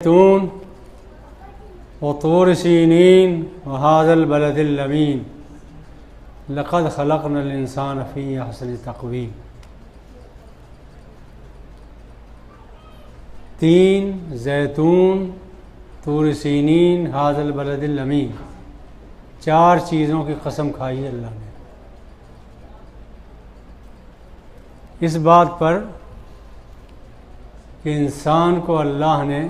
تون وطور سینین وهذا البلد الامین لقد خلقنا الانسان فی احسن تقویم۔ تین، زیتون، طور سینین، هذا البلد الامین، چار چیزوں کی قسم کھائی اللہ نے اس بات پر کہ انسان کو اللہ نے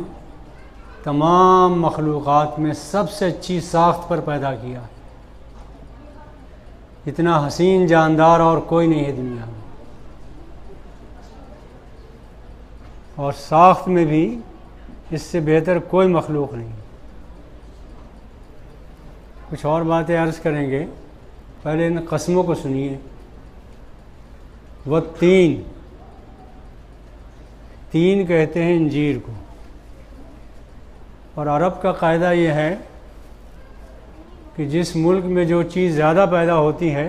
تمام مخلوقات میں سب سے اچھی ساخت پر پیدا کیا۔ اتنا حسین جاندار اور کوئی نہیں ہے دنیا میں، اور ساخت میں بھی اس سے بہتر کوئی مخلوق نہیں۔ کچھ اور باتیں عرض کریں گے، پہلے ان قسموں کو سنیے۔ وہ تین کہتے ہیں انجیر کو، اور عرب کا قاعدہ یہ ہے کہ جس ملک میں جو چیز زیادہ پیدا ہوتی ہے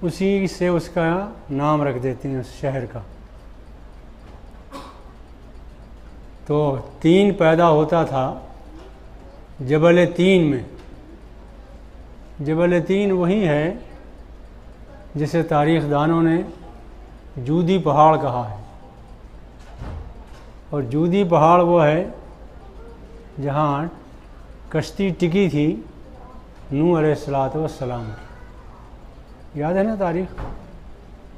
اسی سے اس کا نام رکھ دیتے ہیں، اس شہر کا۔ تو تین پیدا ہوتا تھا جبل تین میں۔ جبل تین وہی ہے جسے تاریخ دانوں نے جودی پہاڑ کہا ہے، اور جودی پہاڑ وہ ہے جہاں کشتی ٹکی تھی نوح علیہ السلام کی۔ یاد ہے نا تاریخ؟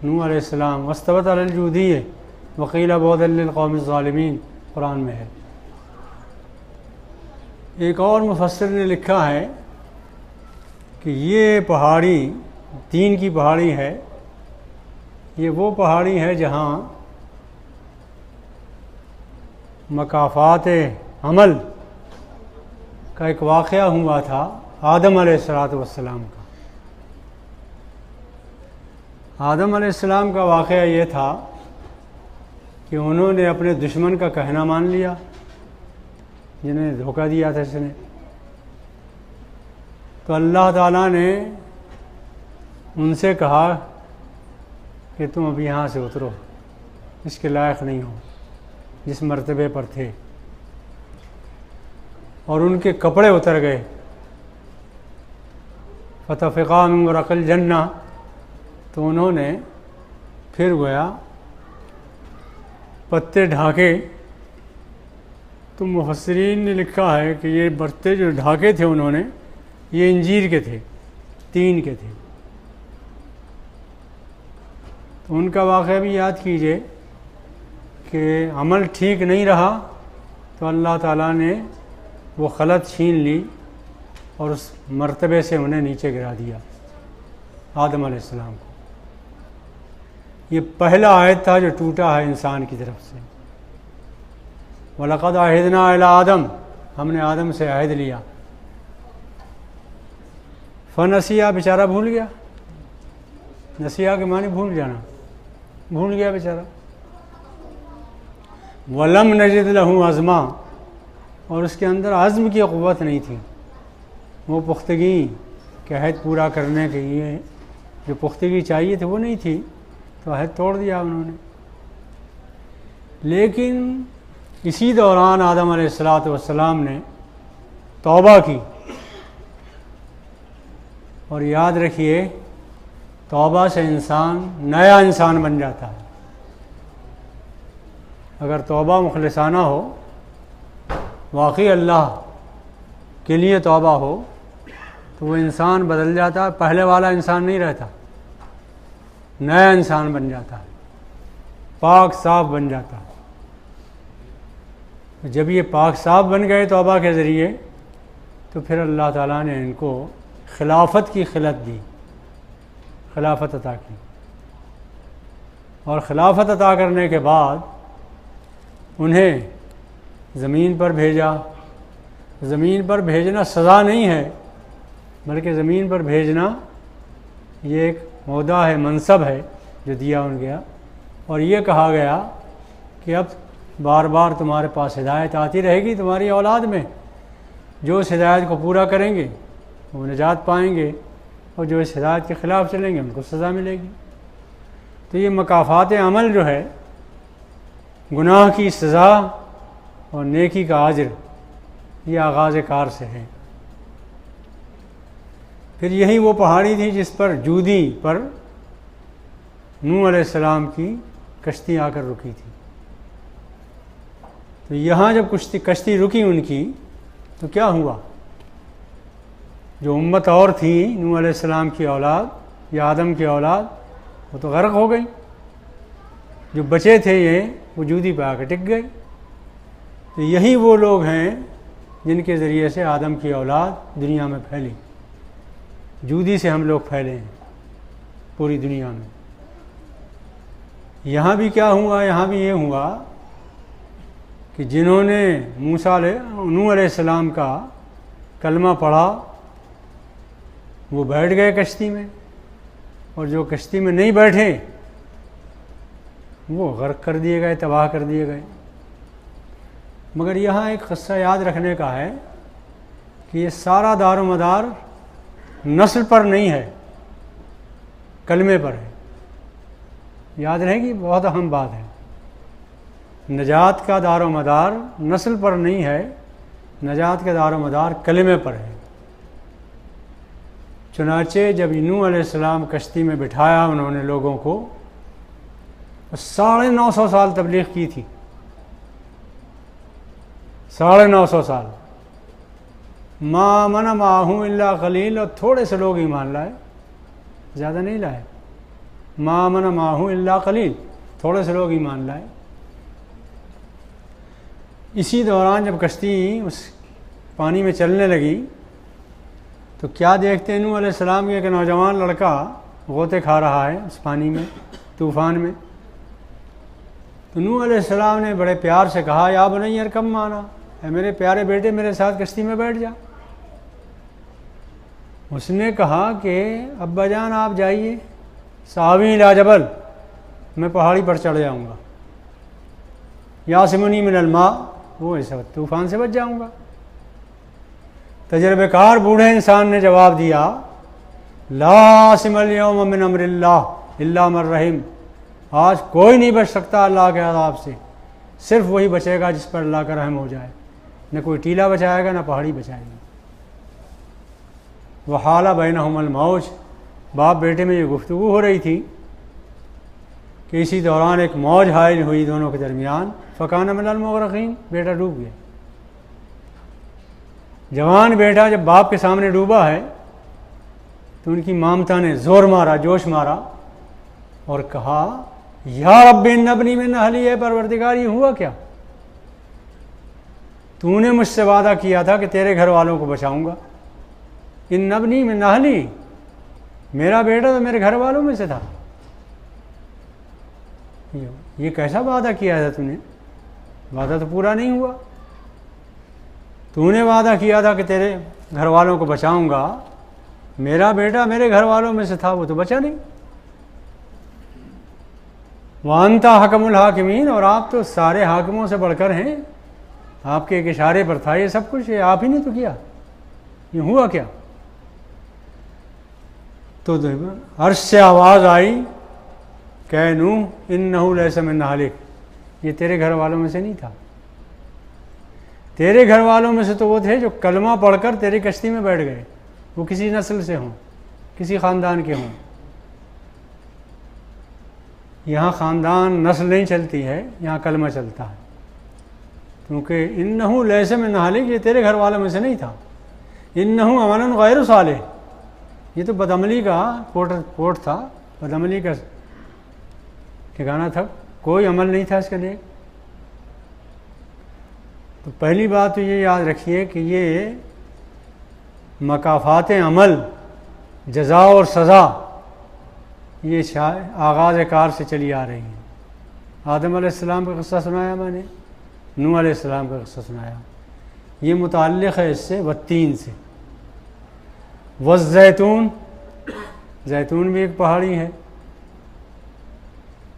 نوح علیہ السلام واستوت علی الجودی وقیل بعدا للقوم الظالمین قرآن میں ہے۔ ایک اور مفسر نے لکھا ہے کہ یہ پہاڑی تین کی پہاڑی ہے، یہ وہ پہاڑی ہے جہاں مکافات عمل کا ایک واقعہ ہوا تھا آدم علیہ السلام کا۔ آدم علیہ السلام کا واقعہ یہ تھا کہ انہوں نے اپنے دشمن کا کہنا مان لیا، جنہیں دھوکہ دیا تھا اس نے۔ تو اللہ تعالیٰ نے ان سے کہا کہ تم اب یہاں سے اترو، اس کے لائق نہیں ہو جس مرتبے پر تھے، اور ان کے کپڑے اتر گئے۔ فطفقا من ورق الجنہ، تو انہوں نے پھر گویا پتے ڈھانکے۔ تو مفسرین نے لکھا ہے کہ یہ پتے جو ڈھانکے تھے انہوں نے، یہ انجیر کے تھے، تین کے تھے۔ تو ان کا واقعہ بھی یاد کیجئے کہ عمل ٹھیک نہیں رہا تو اللہ تعالیٰ نے وہ خلط چھین لی اور اس مرتبے سے انہیں نیچے گرا دیا، آدم علیہ السلام کو۔ یہ پہلا عہد تھا جو ٹوٹا ہے انسان کی طرف سے۔ وَلَقَدْ عَهِدْنَا إِلَىٰ آدم، ہم نے آدم سے عہد لیا۔ فَنَسِيَا، بیچارہ بھول گیا۔ نسیہ کے معنی بھول جانا، بھول گیا بیچارہ۔ وَلَمْ نَجِدْ لَهُ عَزْمًا، اور اس کے اندر عزم کی قوت نہیں تھی، وہ پختگی کہ عہد پورا کرنے کے لیے جو پختگی چاہیے تھی وہ نہیں تھی، تو عہد توڑ دیا انہوں نے۔ لیکن اسی دوران آدم علیہ السلام نے توبہ کی، اور یاد رکھیے توبہ سے انسان نیا انسان بن جاتا ہے۔ اگر توبہ مخلصانہ ہو، واقعی اللہ کے لیے توبہ ہو، تو وہ انسان بدل جاتا ہے، پہلے والا انسان نہیں رہتا، نیا انسان بن جاتا ہے، پاک صاف بن جاتا ہے۔ جب یہ پاک صاف بن گئے توبہ کے ذریعے، تو پھر اللہ تعالیٰ نے ان کو خلافت کی خلت دی، خلافت عطا کی، اور خلافت عطا کرنے کے بعد انہیں زمین پر بھیجا۔ زمین پر بھیجنا سزا نہیں ہے، بلکہ زمین پر بھیجنا یہ ایک عہدہ ہے، منصب ہے جو دیا ان گیا، اور یہ کہا گیا کہ اب بار بار تمہارے پاس ہدایت آتی رہے گی تمہاری اولاد میں، جو اس ہدایت کو پورا کریں گے وہ نجات پائیں گے، اور جو اس ہدایت کے خلاف چلیں گے ان کو سزا ملے گی۔ تو یہ مکافات عمل جو ہے، گناہ کی سزا اور نیکی کا اجر یہ آغاز کار سے ہے۔ پھر یہی وہ پہاڑی تھی جس پر جودی پر نوح علیہ السلام کی کشتی آ کر رکی تھی۔ تو یہاں جب کشتی رکی ان کی تو کیا ہوا؟ جو امت اور تھی نوح علیہ السلام کی اولاد یا آدم کی اولاد وہ تو غرق ہو گئی، جو بچے تھے یہ وہ جودی پہ آ کے ٹک گئے۔ تو یہی وہ لوگ ہیں جن کے ذریعے سے آدم کی اولاد دنیا میں پھیلی، جودی سے ہم لوگ پھیلے ہیں پوری دنیا میں۔ یہاں بھی کیا ہوا؟ یہاں بھی یہ ہوا کہ جنہوں نے نوح علیہ السلام کا کلمہ پڑھا وہ بیٹھ گئے کشتی میں، اور جو کشتی میں نہیں بیٹھے وہ غرق کر دیے گئے، تباہ کر دیے گئے۔ مگر یہاں ایک قصہ یاد رکھنے کا ہے کہ یہ سارا دار و مدار نسل پر نہیں ہے، کلمے پر ہے۔ یاد رہے گی، بہت اہم بات ہے۔ نجات کا دار و مدار نسل پر نہیں ہے، نجات کا دار و مدار کلمے پر ہے۔ چنانچہ جب نوح علیہ السلام کشتی میں بٹھایا انہوں نے لوگوں کو، 950 سال تبلیغ کی تھی، 950 سال۔ ما آمن معہ الا قلیل، اور تھوڑے سے لوگ ایمان لائے، زیادہ نہیں لائے۔ ما آمن معہ الا قلیل، تھوڑے سے لوگ ایمان لائے۔ اسی دوران جب کشتی اس پانی میں چلنے لگی تو کیا دیکھتے ہیں؟ نوح علیہ السلام کے ایک نوجوان لڑکا غوطے کھا رہا ہے اس پانی میں، طوفان میں۔ تو نوح علیہ السلام نے بڑے پیار سے کہا، یا بنی ارکب معنا، اے میرے پیارے بیٹے میرے ساتھ کشتی میں بیٹھ جا۔ اس نے کہا کہ ابا جان آپ جائیے، ساوی الی جبل، میں پہاڑی پر چڑھ جاؤں گا، یاسمنی من الماء، وہ اس وقت طوفان سے بچ جاؤں گا۔ تجربہ کار بوڑھے انسان نے جواب دیا، لا عاصم اليوم من امر اللہ الا من رحم، آج کوئی نہیں بچ سکتا اللہ کے عذاب سے، صرف وہی بچے گا جس پر اللہ کا رحم ہو جائے۔ نہ کوئی ٹیلا بچائے گا، نہ پہاڑی بچائے گا۔ وحال بینہم الموج، باپ بیٹے میں یہ گفتگو ہو رہی تھی کہ اسی دوران ایک موج حائل ہوئی دونوں کے درمیان، فکان من المغرقین، بیٹا ڈوب گیا۔ جوان بیٹا جب باپ کے سامنے ڈوبا ہے تو ان کی مامتا نے زور مارا، جوش مارا اور کہا، یا رب ان ابنی من اہلی، ہے پروردگار یہ ہوا کیا؟ تو نے مجھ سے وعدہ کیا تھا کہ تیرے گھر والوں کو بچاؤں گا۔ ان ابنی من اہلی، میرا بیٹا تو میرے گھر والوں میں سے تھا، یہ کیسا وعدہ کیا تھا تو نے؟ وعدہ تو پورا نہیں ہوا۔ تو نے وعدہ کیا تھا کہ تیرے گھر والوں کو بچاؤں گا، میرا بیٹا میرے گھر والوں میں سے تھا، وہ تو بچا نہیں۔ وَأَنْتَ حَكَمُ الْحَاكِمِينَ، اور آپ تو سارے حاکموں سے بڑھ کر ہیں، آپ کے ایک اشارے پر تھا یہ سب کچھ، یہ آپ ہی نے تو کیا، یہ ہوا کیا؟ تو عرش سے آواز آئی کہ نوح اِنَّهُ لَيْسَ مِنْ أَهْلِكَ، یہ تیرے گھر والوں میں سے نہیں تھا۔ تیرے گھر والوں میں سے تو وہ تھے جو کلمہ پڑھ کر تیری کشتی میں بیٹھ گئے، وہ کسی نسل سے ہوں، کسی خاندان کے ہوں۔ یہاں خاندان نسل نہیں چلتی ہے، یہاں کلمہ چلتا ہے، کیونکہ انہو لیس من اہلک، یہ تیرے گھر والوں میں سے نہیں تھا۔ انہو عمل غیر صالح، یہ تو بدعملی کا پورٹ تھا، بدعملی کا ٹھکانہ تھا، کوئی عمل نہیں تھا اس کے لیے۔ تو پہلی بات تو یہ یاد رکھیے کہ یہ مکافات عمل، جزا اور سزا، یہ آغاز کار سے چلی آ رہی ہیں۔ آدم علیہ السلام کا قصہ سنایا میں نے، نوح علیہ السلام کا قصہ سنایا، یہ متعلق ہے اس سے، والتین سے، والزیتون، زیتون بھی ایک پہاڑی ہے،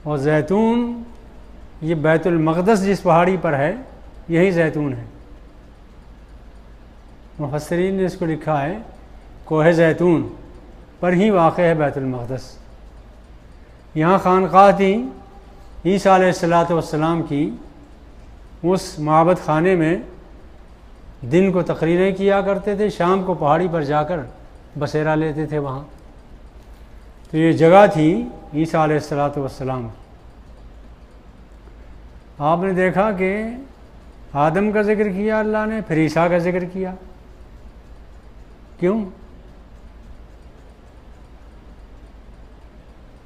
اور زیتون یہ بیت المقدس جس پہاڑی پر ہے یہی زیتون ہے۔ مفسرین نے اس کو لکھا ہے کوہ زیتون پر ہی واقع ہے بیت المقدس۔ یہاں خانقاہ تھی عیسیٰ علیہ السلام کی، اس معبد خانے میں دن کو تقریریں کیا کرتے تھے، شام کو پہاڑی پر جا کر بسیرا لیتے تھے وہاں۔ تو یہ جگہ تھی عیسیٰ علیہ السلام۔ آپ نے دیکھا کہ آدم کا ذکر کیا اللہ نے، پھر عیسیٰ کا ذکر کیا، کیوں؟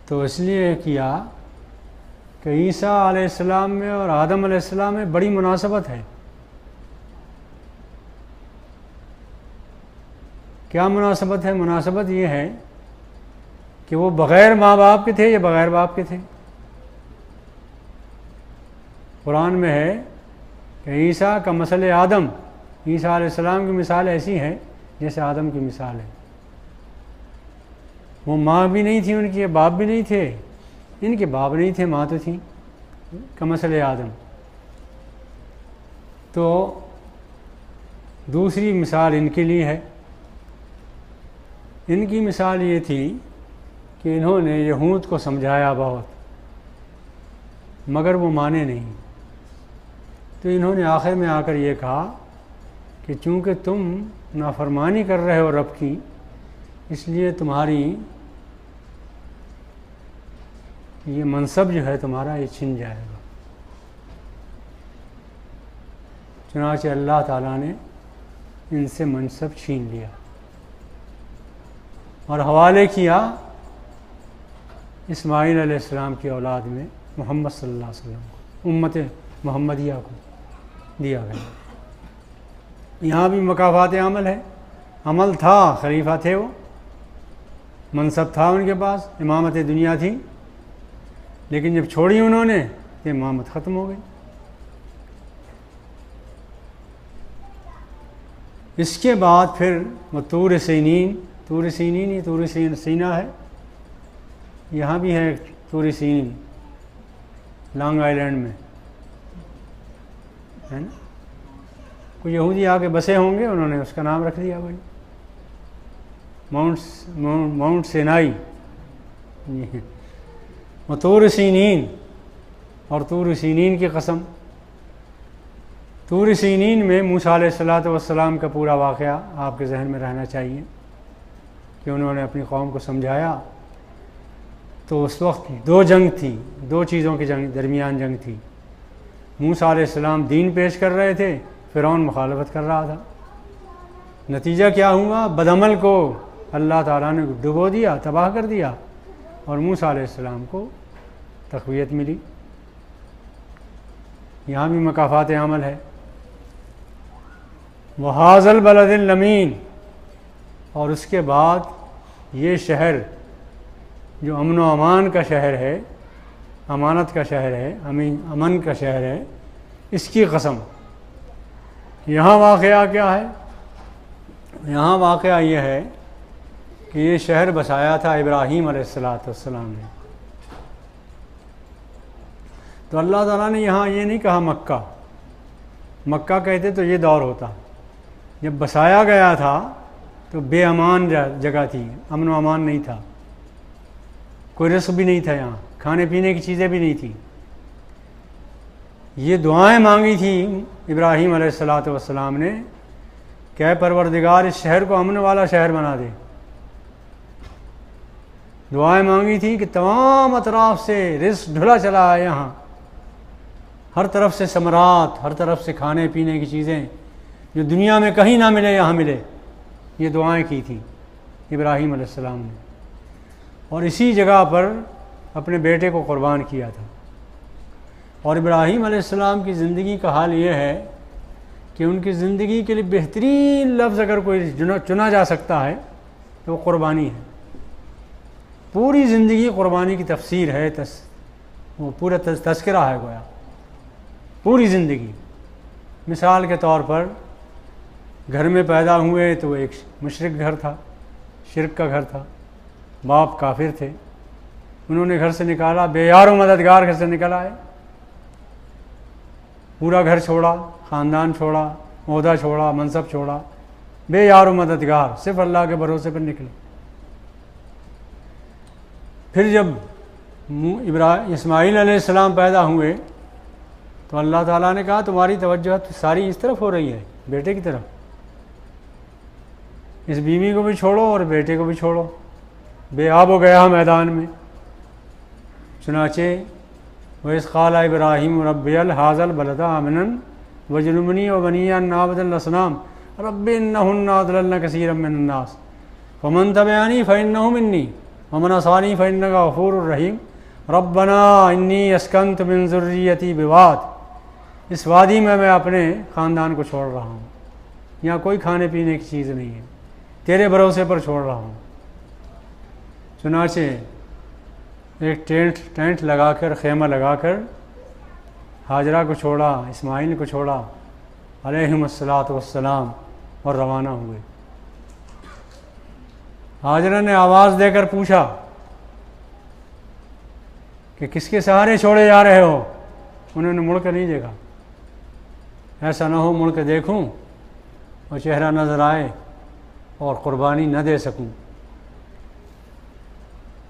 تو اس لیے کیا کہ عیسیٰ علیہ السلام میں اور آدم علیہ السلام میں بڑی مناسبت ہے۔ کیا مناسبت ہے؟ مناسبت یہ ہے کہ وہ بغیر ماں باپ کے تھے یا بغیر باپ کے تھے؟ قرآن میں ہے کہ عیسیٰ کا مثل آدم، عیسیٰ علیہ السلام کی مثال ایسی ہے جیسے آدم کی مثال ہے۔ وہ ماں بھی نہیں تھی ان کی، باپ بھی نہیں تھے، ان کے باپ نہیں تھے، ماں تو تھی، کا مثل آدم۔ تو دوسری مثال ان کے لیے ہے۔ ان کی مثال یہ تھی کہ انہوں نے یہود کو سمجھایا بہت، مگر وہ مانے نہیں۔ تو انہوں نے آخر میں آ کر یہ کہا کہ چونکہ تم نافرمانی کر رہے ہو رب کی، اس لیے تمہاری یہ منصب جو ہے تمہارا یہ چھن جائے گا۔ چنانچہ اللہ تعالیٰ نے ان سے منصب چھین لیا اور حوالے کیا اسماعیل علیہ السلام کی اولاد میں محمد صلی اللہ علیہ وسلم کو، امت محمدیہ کو دیا گیا۔ یہاں بھی مکافات عمل ہے، عمل تھا، خلیفہ تھے، وہ منصب تھا ان کے پاس، امامت دنیا تھی، لیکن جب چھوڑی انہوں نے تو امامت ختم ہو گئی۔ اس کے بعد پھر وہ طور سینین ہی طور سینا ہے، یہاں بھی ہے طور سینین، لانگ آئیلینڈ میں ہے نا۔ کوئی یہودی آ کے بسے ہوں گے، انہوں نے اس کا نام رکھ دیا وہی ماؤنٹ سینائی۔ وہ طور سینین، اور طور سینین کی قسم، طور سینین میں موسیٰ علیہ السلام کا پورا واقعہ آپ کے ذہن میں رہنا چاہیے کہ انہوں نے اپنی قوم کو سمجھایا۔ تو اس وقت دو جنگ تھی، دو چیزوں کے درمیان جنگ تھی۔ موسیٰ علیہ السلام دین پیش کر رہے تھے، فرعون مخالفت کر رہا تھا۔ نتیجہ کیا ہوا؟ بدعمل کو اللہ تعالیٰ نے ڈبو دیا، تباہ کر دیا، اور موسیٰ علیہ السلام کو تقویت ملی۔ یہاں بھی مکافات عمل ہے۔ وَهَٰذَا الْبَلَدِ الْأَمِينِ، اور اس کے بعد یہ شہر جو امن و امان کا شہر ہے، امانت کا شہر ہے، امن کا شہر ہے، اس کی قسم۔ یہاں واقعہ کیا ہے؟ یہاں واقعہ یہ ہے کہ یہ شہر بسایا تھا ابراہیم علیہ السلام نے۔ تو اللہ تعالیٰ نے یہاں یہ نہیں کہا مکہ کہتے تو یہ دور ہوتا۔ جب بسایا گیا تھا تو بے امان جگہ تھی، امن و امان نہیں تھا، کوئی رزق بھی نہیں تھا، یہاں کھانے پینے کی چیزیں بھی نہیں تھیں۔ یہ دعائیں مانگی تھی ابراہیم علیہ السلام نے کہ اے پروردگار اس شہر کو امن والا شہر بنا دے۔ دعائیں مانگی تھی کہ تمام اطراف سے رزق ڈھلا چلا ہے، یہاں ہر طرف سے ثمرات، ہر طرف سے کھانے پینے کی چیزیں جو دنیا میں کہیں نہ ملے یہاں ملے۔ یہ دعائیں کی تھیں ابراہیم علیہ السلام نے، اور اسی جگہ پر اپنے بیٹے کو قربان کیا تھا۔ اور ابراہیم علیہ السلام کی زندگی کا حال یہ ہے کہ ان کی زندگی کے لیے بہترین لفظ اگر کوئی چنا جا سکتا ہے تو وہ قربانی ہے۔ پوری زندگی قربانی کی تفسیر ہے، وہ پورا تذکرہ ہے گویا، پوری زندگی۔ مثال کے طور پر گھر میں پیدا ہوئے تو ایک مشرک گھر تھا، شرک کا گھر تھا، باپ کافر تھے، انہوں نے گھر سے نکالا، بے یار و مددگار گھر سے نکل آئے، پورا گھر چھوڑا، خاندان چھوڑا، عہدہ چھوڑا، منصب چھوڑا، بے یار و مددگار، صرف اللہ کے بھروسے پر نکلے۔ پھر جب اسماعیل علیہ السلام پیدا ہوئے تو اللہ تعالیٰ نے کہا تمہاری توجہ ساری اس طرف ہو رہی ہے، بیٹے کی طرف، اس بیوی کو بھی چھوڑو اور بیٹے کو بھی چھوڑو، بے آب و گیا میدان میں۔ چنانچہ وَإِذْ قَالَ إِبْرَاهِيمُ رَبِّ هَٰذَا الْبَلَدَ آمِنًا وَاجْنُبْنِي وَبَنِيَّ أَن نَّعْبُدَ الْأَصْنَامَ رَبِّ إِنَّهُنَّ أَضْلَلْنَ كَثِيرًا مِّنَ النَّاسِ فَمَن تَبِعَنِي فَإِنَّهُ مِنِّي وَمَنْ عَصَانِي فَإِنَّكَ غَفُورٌ رَّحِيمٌ رَبَّنَا إِنِّي أَسْكَنتُ مِن ذُرِّيَّتِي بِوَادٍ، اس وادی میں اپنے خاندان کو چھوڑ رہا ہوں، یہاں کوئی کھانے پینے کی چیز نہیں ہے، تیرے بھروسے پر چھوڑ رہا ہوں۔ چنانچہ ایک ٹینٹ لگا کر، خیمہ لگا کر ہاجرہ کو چھوڑا، اسماعیل کو چھوڑا علیہم الصلاۃ والسلام، اور روانہ ہوئے۔ ہاجرہ نے آواز دے کر پوچھا کہ کس کے سہارے چھوڑے جا رہے ہو؟ انہوں نے مڑ کر نہیں دیکھا، ایسا نہ ہو مڑ کے دیکھوں اور چہرہ نظر آئے اور قربانی نہ دے سکوں۔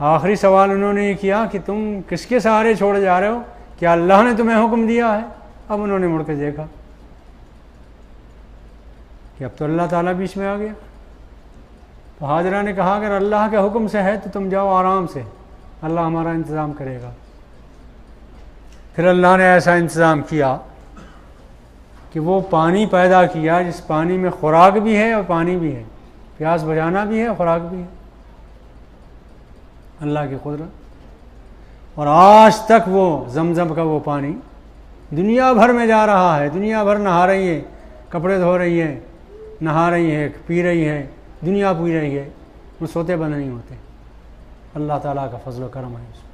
آخری سوال انہوں نے یہ کیا کہ تم کس کے سہارے چھوڑے جا رہے ہو؟ کیا اللہ نے تمہیں حکم دیا ہے؟ اب انہوں نے مڑ کے دیکھا کہ اب تو اللہ تعالیٰ بیچ میں آ گیا۔ تو ہاجرہ نے کہا اگر اللہ کے حکم سے ہے تو تم جاؤ آرام سے، اللہ ہمارا انتظام کرے گا۔ پھر اللہ نے ایسا انتظام کیا کہ وہ پانی پیدا کیا جس پانی میں خوراک بھی ہے اور پانی بھی ہے، پیاس بجھانا بھی ہے، خوراک بھی ہے، اللہ کی قدرت۔ اور آج تک وہ زمزم کا وہ پانی دنیا بھر میں جا رہا ہے، دنیا بھر نہا رہی ہے، کپڑے دھو رہی ہے، نہا رہی ہے، پی رہی ہے، دنیا پی رہی ہے، وہ سوتے بند نہیں ہوتے۔ اللہ تعالیٰ کا فضل و کرم ہے اس پر۔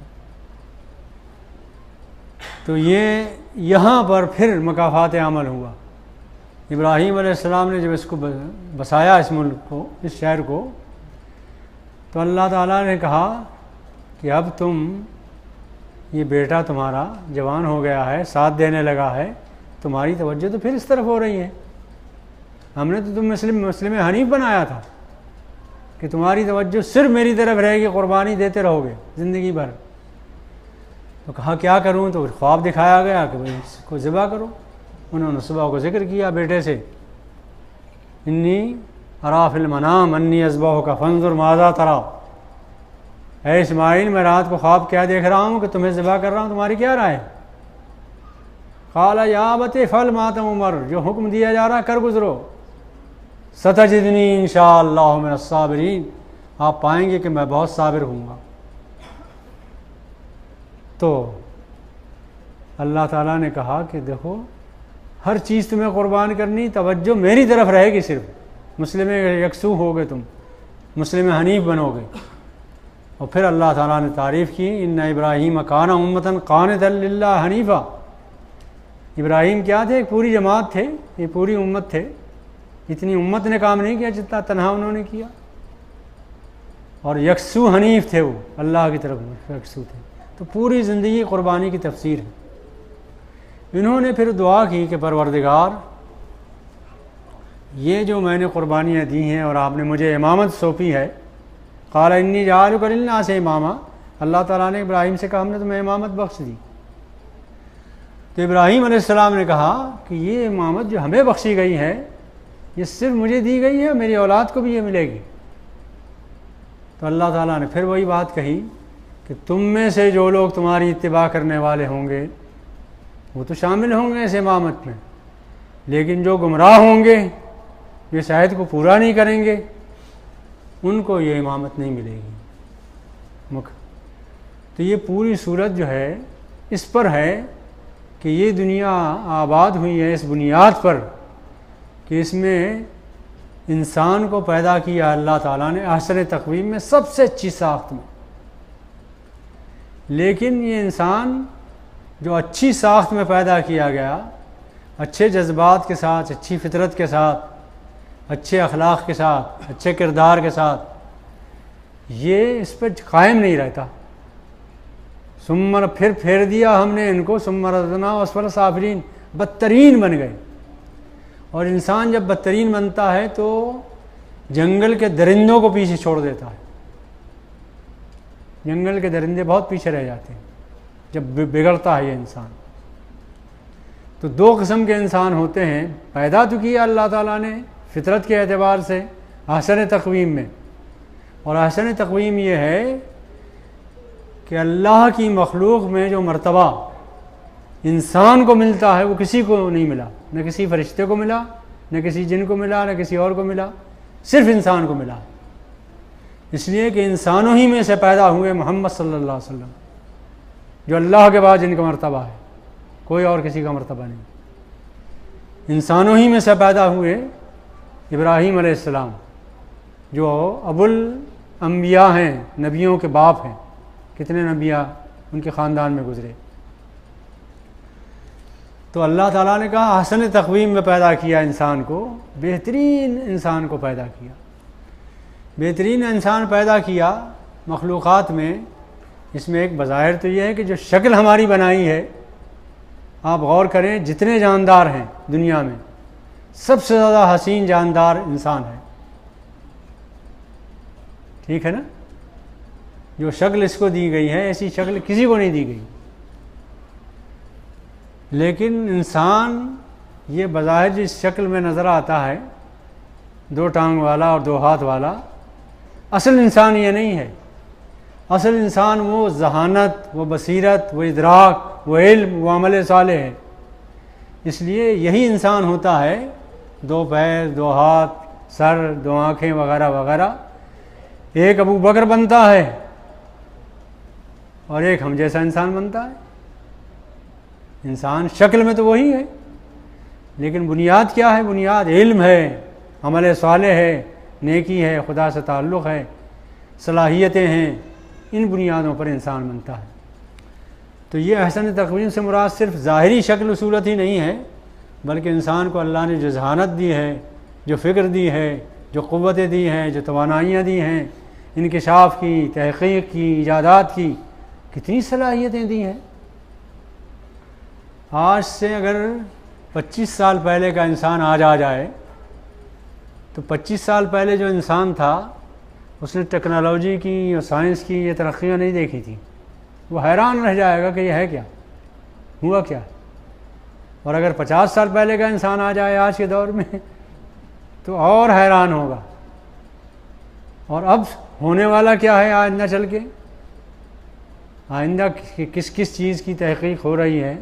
تو یہ یہاں پر پھر مکافات عمل ہوا۔ ابراہیم علیہ السلام نے جب اس کو بسایا، اس ملک کو، اس شہر کو، تو اللہ تعالیٰ نے کہا کہ اب تم، یہ بیٹا تمہارا جوان ہو گیا ہے، ساتھ دینے لگا ہے، تمہاری توجہ تو پھر اس طرف ہو رہی ہے۔ ہم نے تو تم مسلم حنیف بنایا تھا کہ تمہاری توجہ صرف میری طرف رہے گی، قربانی دیتے رہو گے زندگی بھر۔ تو کہا کیا کروں؟ تو خواب دکھایا گیا کہ بھئی اس کو ذبح کرو۔ انہوں نے صبح کو ذکر کیا بیٹے سے، انی ارا فی المنام انی اذبحک فانظر ماذا تری، اے اسماعیل میں رات کو خواب کیا دیکھ رہا ہوں کہ تمہیں ذبح کر رہا ہوں، تمہاری کیا رائے؟ قال یا ابت افعل ما تؤمر، جو حکم دیا جا رہا کر گزرو، ستجدنی انشاءاللہ من الصابرین، آپ پائیں گے کہ میں بہت صابر ہوں گا۔ تو اللہ تعالیٰ نے کہا کہ دیکھو ہر چیز تمہیں قربان کرنی، توجہ میری طرف رہے گی، صرف مسلم یکسو ہوگے، تم مسلم حنیف بنو گے۔ اور پھر اللہ تعالیٰ نے تعریف کی، ان ابراہیم کان امۃ قانتا للہ حنیفا، ابراہیم کیا تھے؟ ایک پوری جماعت تھے، یہ پوری امت تھے، اتنی امت نے کام نہیں کیا جتنا تنہا انہوں نے کیا، اور یکسو حنیف تھے، وہ اللہ کی طرف یکسو تھے۔ تو پوری زندگی قربانی کی تفسیر ہے۔ انہوں نے پھر دعا کی کہ پروردگار، یہ جو میں نے قربانیاں دی ہیں اور آپ نے مجھے امامت سونپی ہے، قال انی جاعلک للناس اماما، اللہ تعالیٰ نے ابراہیم سے کہا ہم نے تمہیں امامت بخش دی۔ تو ابراہیم علیہ السلام نے کہا کہ یہ امامت جو ہمیں بخشی گئی ہے یہ صرف مجھے دی گئی ہے، میری اولاد کو بھی یہ ملے گی۔ تو اللہ تعالیٰ نے پھر وہی بات کہی کہ تم میں سے جو لوگ تمہاری اتباع کرنے والے ہوں گے وہ تو شامل ہوں گے اس امامت میں، لیکن جو گمراہ ہوں گے، جو اس عہد کو پورا نہیں کریں گے، ان کو یہ امامت نہیں ملے گی۔ تو یہ پوری صورت جو ہے اس پر ہے کہ یہ دنیا آباد ہوئی ہے اس بنیاد پر کہ اس میں انسان کو پیدا کیا اللہ تعالیٰ نے احسن تقویم میں، سب سے اچھی ساخت میں۔ لیکن یہ انسان جو اچھی ساخت میں پیدا کیا گیا، اچھے جذبات کے ساتھ، اچھی فطرت کے ساتھ، اچھے اخلاق کے ساتھ، اچھے کردار کے ساتھ، یہ اس پہ قائم نہیں رہتا۔ پھر پھیر دیا ہم نے ان کو، ثم رددناہ اسفل سافلین، بدترین بن گئے۔ اور انسان جب بدترین بنتا ہے تو جنگل کے درندوں کو پیچھے چھوڑ دیتا ہے، جنگل کے درندے بہت پیچھے رہ جاتے ہیں جب بگڑتا ہے یہ انسان۔ تو دو قسم کے انسان ہوتے ہیں، پیدا تو کیا اللہ تعالیٰ نے فطرت کے اعتبار سے احسن تقویم میں، اور احسن تقویم یہ ہے کہ اللہ کی مخلوق میں جو مرتبہ انسان کو ملتا ہے وہ کسی کو نہیں ملا، نہ کسی فرشتے کو ملا، نہ کسی جن کو ملا، نہ کسی اور کو ملا، صرف انسان کو ملا، اس لیے کہ انسانوں ہی میں سے پیدا ہوئے محمد صلی اللہ علیہ وسلم، جو اللہ کے بعد جن کا مرتبہ ہے، کوئی اور کسی کا مرتبہ نہیں۔ انسانوں ہی میں سے پیدا ہوئے ابراہیم علیہ السلام، جو ابو الانبیاء ہیں، نبیوں کے باپ ہیں، کتنے نبیاء ان کے خاندان میں گزرے۔ تو اللہ تعالیٰ نے کہا احسن تقویم میں پیدا کیا انسان کو، بہترین انسان کو پیدا کیا، بہترین انسان پیدا کیا مخلوقات میں۔ اس میں ایک بظاہر تو یہ ہے کہ جو شکل ہماری بنائی ہے، آپ غور کریں جتنے جاندار ہیں دنیا میں سب سے زیادہ حسین جاندار انسان ہے، ٹھیک ہے نا؟ جو شکل اس کو دی گئی ہے ایسی شکل کسی کو نہیں دی گئی، لیکن انسان یہ بظاہر جس شکل میں نظر آتا ہے، دو ٹانگ والا اور دو ہاتھ والا، اصل انسان یہ نہیں ہے۔ اصل انسان وہ ذہانت، وہ بصیرت، وہ ادراک، وہ علم، وہ عمل صالح ہے۔ اس لیے یہی انسان ہوتا ہے، دو پیر، دو ہاتھ، سر، دو آنکھیں وغیرہ وغیرہ۔ ایک ابو بکر بنتا ہے اور ایک ہم جیسا انسان بنتا ہے۔ انسان شکل میں تو وہی ہے، لیکن بنیاد کیا ہے؟ بنیاد علم ہے، عمل صالح ہے، نیکی ہے، خدا سے تعلق ہے، صلاحیتیں ہیں، ان بنیادوں پر انسان بنتا ہے۔ تو یہ احسن تقویم سے مراد صرف ظاہری شکل و صورت ہی نہیں ہے، بلکہ انسان کو اللہ نے جو ذہانت دی ہے، جو فکر دی ہے، جو قوتیں دی ہیں، جو توانائیاں دی ہیں، انکشاف کی، تحقیق کی، ایجادات کی، کتنی صلاحیتیں دی ہیں۔ آج سے اگر 25 سال پہلے کا انسان آج آ جائے تو 25 سال پہلے جو انسان تھا اس نے ٹیکنالوجی کی اور سائنس کی یہ ترقیاں نہیں دیکھی تھی، وہ حیران رہ جائے گا کہ یہ ہے کیا، ہوا کیا۔ اور اگر 50 سال پہلے کا انسان آ جائے آج کے دور میں تو اور حیران ہوگا۔ اور اب ہونے والا کیا ہے آئندہ چل کے، آئندہ کس کس چیز کی تحقیق ہو رہی ہے،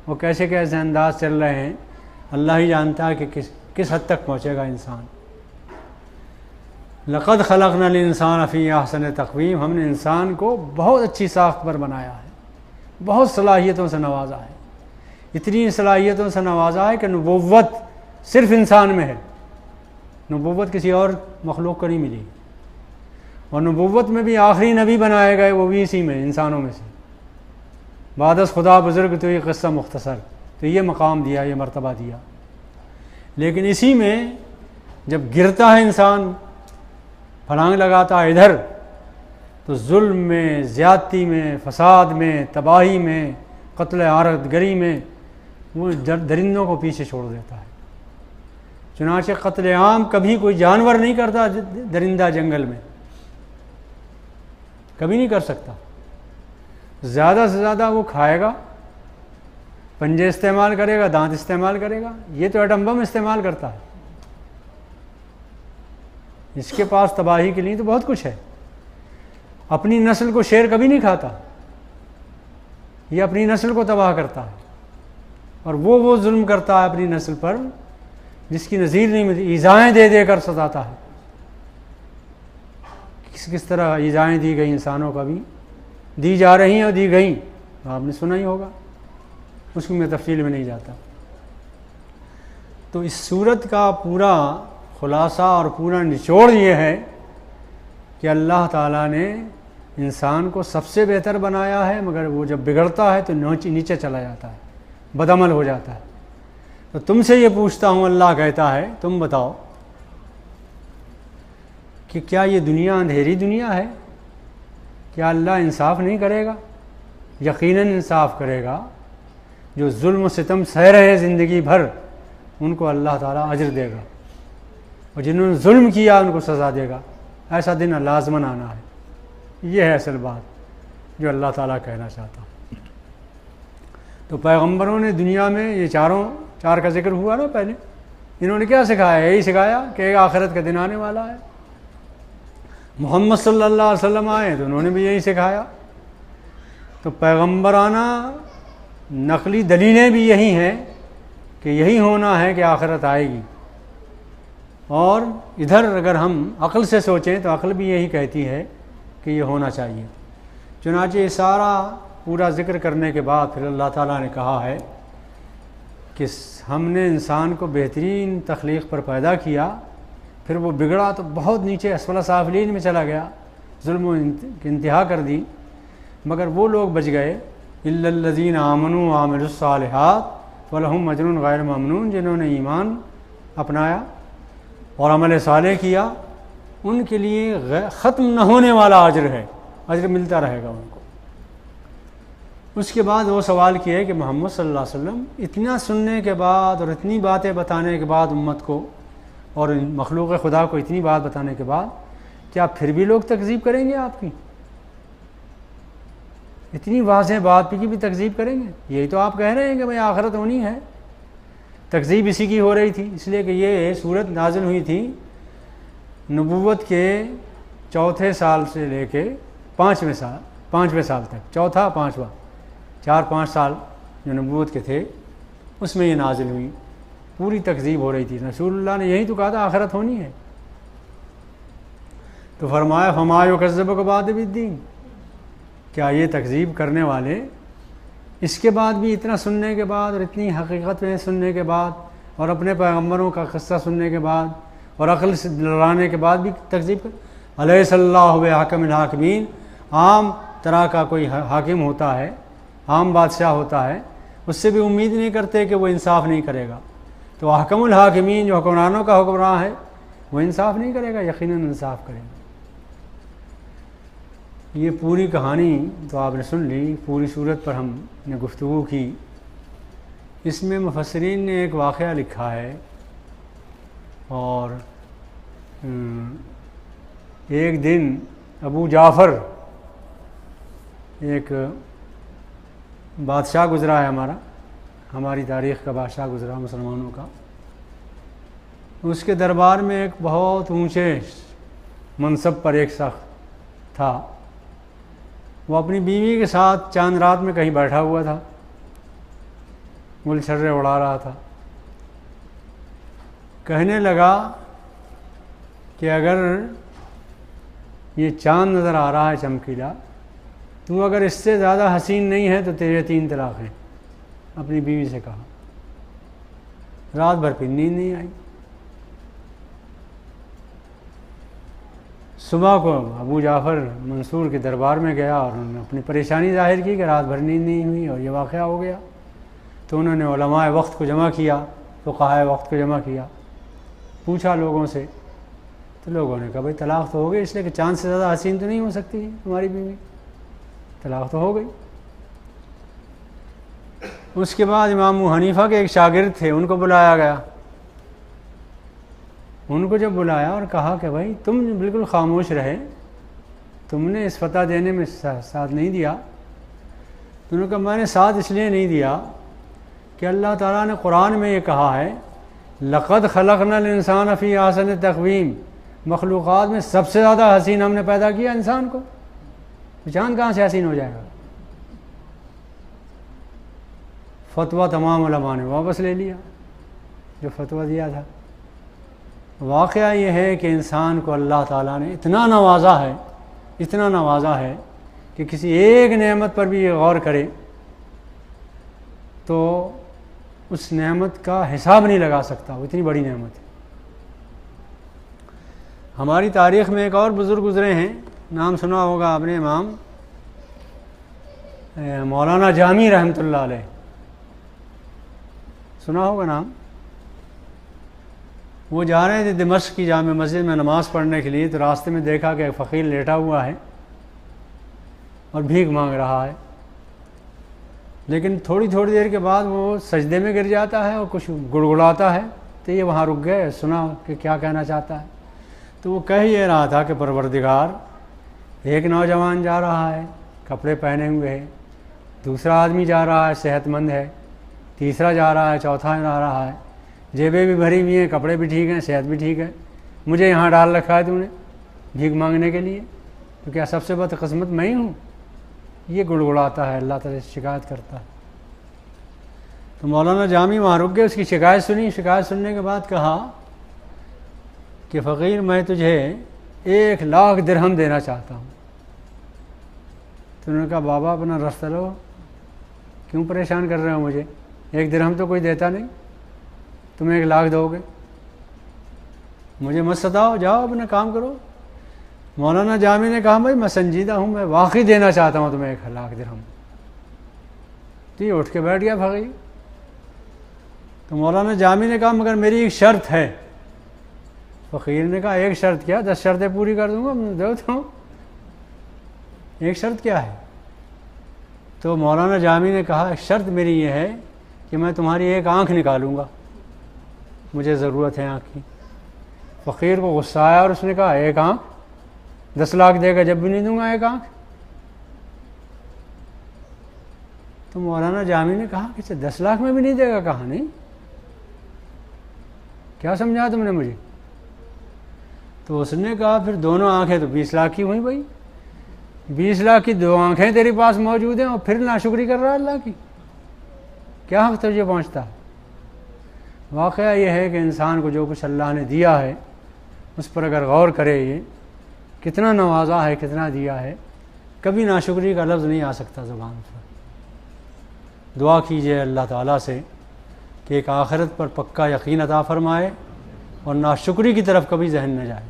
وہ کیسے کیسے انداز چل رہے ہیں، اللہ ہی جانتا ہے کہ کس حد تک پہنچے گا انسان۔ لقد خلقنا الانسان فی احسن تقویم، ہم نے انسان کو بہت اچھی ساخت پر بنایا ہے، بہت صلاحیتوں سے نوازا ہے، اتنی صلاحیتوں سے نوازا ہے کہ نبوت صرف انسان میں ہے، نبوت کسی اور مخلوق کو نہیں ملی، اور نبوت میں بھی آخری نبی بنائے گئے وہ بھی اسی میں، انسانوں میں سے، بعد از خدا بزرگ تو یہ قصہ مختصر، تو یہ مقام دیا، یہ مرتبہ دیا۔ لیکن اسی میں جب گرتا ہے انسان، پھلانگ لگاتا ہے ادھر، تو ظلم میں، زیادتی میں، فساد میں، تباہی میں، قتل غارت گری میں وہ درندوں کو پیچھے چھوڑ دیتا ہے۔ چنانچہ قتل عام کبھی کوئی جانور نہیں کرتا، درندہ جنگل میں کبھی نہیں کر سکتا، زیادہ سے زیادہ وہ کھائے گا، پنجے استعمال کرے گا، دانت استعمال کرے گا، یہ تو ایٹم بم استعمال کرتا ہے، اس کے پاس تباہی کے لیے تو بہت کچھ ہے۔ اپنی نسل کو شیر کبھی نہیں کھاتا، یہ اپنی نسل کو تباہ کرتا ہے، اور وہ ظلم کرتا ہے اپنی نسل پر جس کی نظیر نہیں ملتی، ایذائیں دے دے کر ستاتا ہے۔ کس طرح ایذائیں دی گئی انسانوں کا بھی، دی جا رہی ہیں اور دی گئیں، آپ نے سنا ہی ہوگا، اس میں تفصیل میں نہیں جاتا۔ تو اس صورت کا پورا خلاصہ اور پورا نچوڑ یہ ہے کہ اللہ تعالیٰ نے انسان کو سب سے بہتر بنایا ہے، مگر وہ جب بگڑتا ہے تو نیچے چلا جاتا ہے، بدعمل ہو جاتا ہے۔ تو تم سے یہ پوچھتا ہوں، اللہ کہتا ہے تم بتاؤ کہ کیا یہ دنیا اندھیری دنیا ہے؟ کیا اللہ انصاف نہیں کرے گا؟ یقیناً انصاف کرے گا۔ جو ظلم و ستم سہ رہے زندگی بھر ان کو اللہ تعالیٰ اجر دے گا، اور جنہوں نے ظلم کیا ان کو سزا دے گا۔ ایسا دن لازماً آنا ہے، یہ ہے اصل بات جو اللہ تعالیٰ کہنا چاہتا۔ تو پیغمبروں نے دنیا میں یہ چار کا ذکر ہوا نا پہلے، انہوں نے کیا سکھایا؟ یہی سکھایا کہ ایک آخرت کا دن آنے والا ہے۔ محمد صلی اللہ علیہ وسلم آئے تو انہوں نے بھی یہی سکھایا۔ تو پیغمبرانہ نقلی دلیلیں بھی یہی ہیں کہ یہی ہونا ہے کہ آخرت آئے گی، اور ادھر اگر ہم عقل سے سوچیں تو عقل بھی یہی کہتی ہے کہ یہ ہونا چاہیے۔ چنانچہ یہ سارا پورا ذکر کرنے کے بعد پھر اللہ تعالیٰ نے کہا ہے کہ ہم نے انسان کو بہترین تخلیق پر پیدا کیا، پھر وہ بگڑا تو بہت نیچے اسفل سافلین میں چلا گیا، ظلم و انتہا کر دی، مگر وہ لوگ بچ گئے، الا الذین آمنوا وعملوا الصالحات فلہم اجر غیر ممنون، جنہوں نے ایمان اپنایا اور عمل صالح کیا، ان کے لیے ختم نہ ہونے والا اجر ہے، اجر ملتا رہے گا ان کو۔ اس کے بعد وہ سوال کیا ہے کہ محمد صلی اللہ علیہ وسلم اتنا سننے کے بعد اور اتنی باتیں بتانے کے بعد امت کو اور مخلوق خدا کو اتنی بات بتانے کے بعد کیا پھر بھی لوگ تکذیب کریں گے؟ آپ کی اتنی واضح بات کی بھی تکذیب کریں گے؟ یہی تو آپ کہہ رہے ہیں کہ بھائی آخرت ہونی ہے۔ تکذیب اسی کی ہو رہی تھی، اس لیے کہ یہ صورت نازل ہوئی تھی نبوت کے چوتھے سال سے لے کے پانچویں سال تک، چوتھا پانچواں 4-5 سال جو نبوت کے تھے اس میں یہ نازل ہوئی، پوری تکذیب ہو رہی تھی۔ رسول اللہ نے یہی تو کہا تھا آخرت ہونی ہے، تو فرمایا فما یکذبک بعد بالدین، کیا یہ تکذیب کرنے والے اس کے بعد بھی اتنا سننے کے بعد اور اتنی حقیقت میں سننے کے بعد اور اپنے پیغمبروں کا قصہ سننے کے بعد اور عقل سے لڑانے کے بعد بھی تکذیب کر؟ الیس اللہ بحکم الحاکمین، عام طرح کا کوئی حاکم ہوتا ہے، عام بادشاہ ہوتا ہے، اس سے بھی امید نہیں کرتے کہ وہ انصاف نہیں کرے گا، تو احکم الحاکمین جو حکمرانوں کا حکمراں ہے وہ انصاف نہیں کرے گا؟ یقیناً انصاف کرے گا۔ یہ پوری کہانی تو آپ نے سن لی، پوری صورت پر ہم نے گفتگو کی۔ اس میں مفسرین نے ایک واقعہ لکھا ہے، اور ایک دن ابو جعفر ایک بادشاہ گزرا ہے ہماری تاریخ کا بادشاہ گزرا مسلمانوں کا، اس کے دربار میں ایک بہت اونچے منصب پر ایک شخص تھا، وہ اپنی بیوی کے ساتھ چاند رات میں کہیں بیٹھا ہوا تھا، گل چھرے اڑا رہا تھا، کہنے لگا کہ اگر یہ چاند نظر آ رہا ہے چمکیلا، تو اگر اس سے زیادہ حسین نہیں ہے تو تیرے 3 طلاق ہیں، اپنی بیوی سے کہا۔ رات بھر پھر نیند نہیں آئی۔ صبح کو ابو جعفر منصور کے دربار میں گیا اور انہوں نے اپنی پریشانی ظاہر کی کہ رات بھر نیند نہیں ہوئی اور یہ واقعہ ہو گیا۔ تو انہوں نے علماء وقت کو جمع کیا، فقہائے وقت کو جمع کیا، پوچھا لوگوں سے، تو لوگوں نے کہا بھائی طلاق تو ہو گئی، اس لیے کہ چاند سے زیادہ حسین تو نہیں ہو سکتی ہماری بیوی، طلاق تو ہو گئی۔ اس کے بعد امام ابو حنیفہ کے ایک شاگرد تھے، ان کو بلایا گیا۔ ان کو جب بلایا اور کہا کہ بھائی تم بالکل خاموش رہے، تم نے اس فتح دینے میں ساتھ نہیں دیا، تو انہوں نے کہا میں نے ساتھ اس لیے نہیں دیا کہ اللہ تعالیٰ نے قرآن میں یہ کہا ہے لقد خلقنا الانسان فی احسن تقویم، مخلوقات میں سب سے زیادہ حسین ہم نے پیدا کیا انسان کو، چاند کہاں سے حسین ہو جائے گا؟ فتویٰ تمام علماء نے واپس لے لیا جو فتویٰ دیا تھا۔ واقعہ یہ ہے کہ انسان کو اللہ تعالیٰ نے اتنا نوازا ہے کہ کسی ایک نعمت پر بھی یہ غور کرے تو اس نعمت کا حساب نہیں لگا سکتا، وہ اتنی بڑی نعمت ہے۔ ہماری تاریخ میں ایک اور بزرگ گزرے ہیں، نام سنا ہوگا آپ نے، امام مولانا جامی رحمۃ اللہ علیہ، سنا ہوگا نام۔ وہ جا رہے تھے دمشق کی جامع مسجد میں نماز پڑھنے کے لیے، تو راستے میں دیکھا کہ ایک فقیر لیٹا ہوا ہے اور بھیک مانگ رہا ہے، لیکن تھوڑی دیر کے بعد وہ سجدے میں گر جاتا ہے اور کچھ گڑگڑاتا ہے، تو یہ وہاں رک گئے، سنا کہ کیا کہنا چاہتا ہے۔ تو وہ کہہ یہ رہا تھا کہ پروردگار، ایک نوجوان جا رہا ہے، کپڑے پہنے ہوئے ہے، دوسرا آدمی جا رہا ہے صحت مند ہے، تیسرا جا رہا ہے، چوتھا جا رہا ہے، جیبیں بھی بھری ہوئی ہیں، کپڑے بھی ٹھیک ہیں، صحت بھی ٹھیک ہے، مجھے یہاں ڈال رکھا ہے تو نے بھیک مانگنے کے لیے، تو کیا سب سے بدقسمت میں ہی ہوں؟ یہ گڑگڑاتا ہے، اللہ تعالیٰ سے شکایت کرتا ہے۔ تو مولانا جامی وہاں رک گئے، اس کی شکایت سنی، شکایت سننے کے بعد کہا کہ فقیر میں تجھے 1,00,000 درہم دینا چاہتا ہوں۔ تو انہوں نے کہا بابا اپنا راستہ لو، کیوں پریشان کر رہے ہو مجھے؟ 1 درہم تو کوئی دیتا نہیں، تم 1,00,000 دو گے؟ مجھے مت ستاؤ، جاؤ اپنا کام کرو۔ مولانا جامی نے کہا بھائی میں سنجیدہ ہوں، میں واقعی دینا چاہتا ہوں تمہیں 1,00,000 درہم۔ تو یہ اٹھ کے بیٹھ گیا فقیر۔ تو مولانا جامی نے کہا مگر میری ایک شرط ہے۔ فقیر نے کہا ایک شرط کیا؟ 10 شرطیں پوری کر دوں گا، دو تو ایک شرط کیا ہے؟ تو مولانا جامی نے کہا ایک شرط میری یہ ہے کہ میں تمہاری ایک آنکھ نکالوں گا، مجھے ضرورت ہے آنکھ کی۔ فقیر کو غصہ آیا اور اس نے کہا 1 آنکھ 10,00,000 دے گا جب بھی نہیں دوں گا 1 آنکھ۔ تو مولانا جامی نے کہا کہ 10,00,000 میں بھی نہیں دے گا؟ کہا نہیں، کیا سمجھا تم نے مجھے؟ تو اس نے کہا پھر دونوں آنکھیں تو 20,00,000 کی ہوئیں بھائی، 20,00,000 کی 2 آنکھیں تیرے پاس موجود ہیں اور پھر ناشکری کر رہا ہے اللہ کی، کیا حق تجھے پہنچتا ہے؟ واقعہ یہ ہے کہ انسان کو جو کچھ اللہ نے دیا ہے اس پر اگر غور کرے، یہ کتنا نوازا ہے، کتنا دیا ہے، کبھی ناشکری کا لفظ نہیں آ سکتا زبان پر۔ دعا کیجئے اللہ تعالیٰ سے کہ ایک آخرت پر پکا یقین عطا فرمائے اور ناشکری کی طرف کبھی ذہن نہ جائے،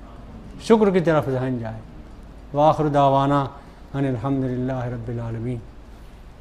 شکر کی طرف ذہن جائے۔ وآخر دعوانا ان الحمد للہ رب العالمین۔